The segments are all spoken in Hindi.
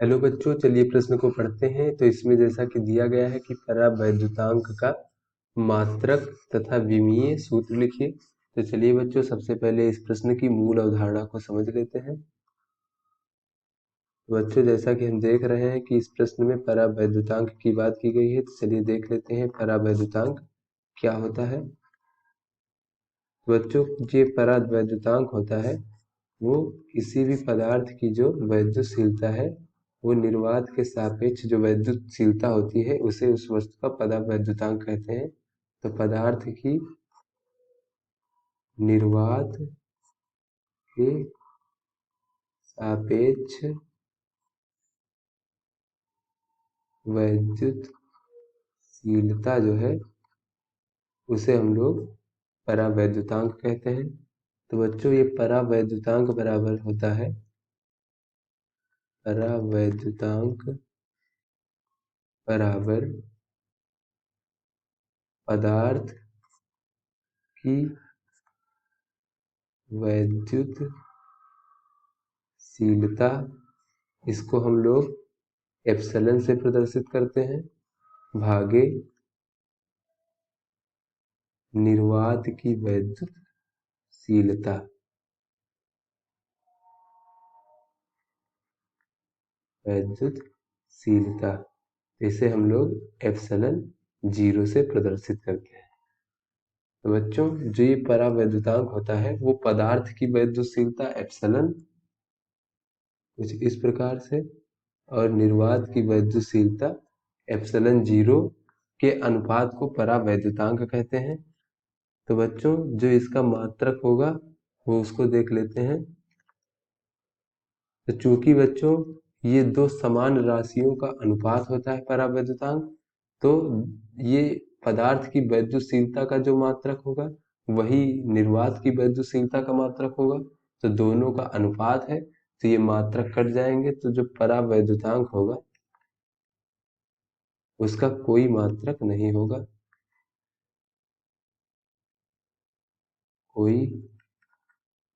हेलो बच्चों, चलिए प्रश्न को पढ़ते हैं। तो इसमें जैसा कि दिया गया है कि परावैद्युतांक का मात्रक तथा विमीय सूत्र लिखिए। तो चलिए बच्चों, सबसे पहले इस प्रश्न की मूल अवधारणा को समझ लेते हैं। बच्चों, जैसा कि हम देख रहे हैं कि इस प्रश्न में परावैद्युतांक की बात की गई है, तो चलिए देख लेते हैं परावैद्युतांक क्या होता है। बच्चों, ये परावैद्युतांक होता है वो किसी भी पदार्थ की जो वैद्युतशीलता है, वो निर्वात के सापेक्ष जो वैद्युतशीलता होती है उसे उस वस्तु का परावैद्युतांक कहते हैं। तो पदार्थ की निर्वात के सापेक्ष वैद्युतशीलता जो है उसे हम लोग परावैद्युतांक कहते हैं। तो बच्चों, ये परावैद्युतांक बराबर होता है परावैद्युतांक बराबर पदार्थ की वैद्युतशीलता, इसको हम लोग एप्सिलॉन से प्रदर्शित करते हैं, भागे निर्वात की वैद्युतशीलता। इसे हम लोग एप्सिलॉन 0 से प्रदर्शित करते हैं। तो बच्चों, जो ये परावैद्युतांक होता है वो पदार्थ की वैद्युतशीलता एप्सिलॉन कुछ इस प्रकार से और निर्वात की वैद्युतशीलता एप्सिलॉन 0 के अनुपात को परावैद्युतांक कहते हैं। तो बच्चों, जो इसका मात्रक होगा वो उसको देख लेते हैं। तो चूंकि बच्चों ये दो समान राशियों का अनुपात होता है परावैद्युतांक, तो ये पदार्थ की वैद्युतशीलता का जो मात्रक होगा वही निर्वात की वैद्युतशीलता का मात्रक होगा। तो दोनों का अनुपात है, तो ये मात्रक कट जाएंगे, तो जो परावैद्युतांक होगा उसका कोई मात्रक नहीं होगा, कोई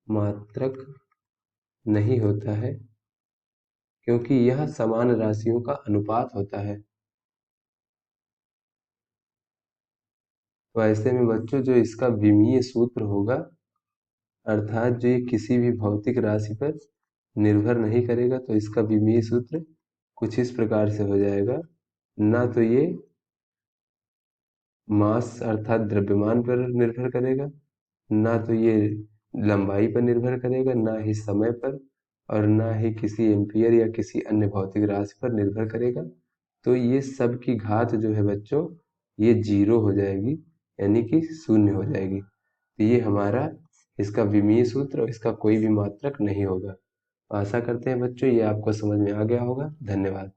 मात्रक नहीं होता है, क्योंकि यह समान राशियों का अनुपात होता है। तो ऐसे में बच्चों, जो इसका विमीय सूत्र होगा, अर्थात जो ये किसी भी भौतिक राशि पर निर्भर नहीं करेगा, तो इसका विमीय सूत्र कुछ इस प्रकार से हो जाएगा। ना तो ये मास अर्थात द्रव्यमान पर निर्भर करेगा, ना तो ये लंबाई पर निर्भर करेगा, ना ही समय पर, और ना ही किसी एम्पियर या किसी अन्य भौतिक राशि पर निर्भर करेगा। तो ये सब की घात जो है बच्चों, ये 0 हो जाएगी, यानी कि शून्य हो जाएगी। तो ये हमारा इसका विमीय सूत्र और इसका कोई भी मात्रक नहीं होगा। आशा करते हैं बच्चों ये आपको समझ में आ गया होगा। धन्यवाद।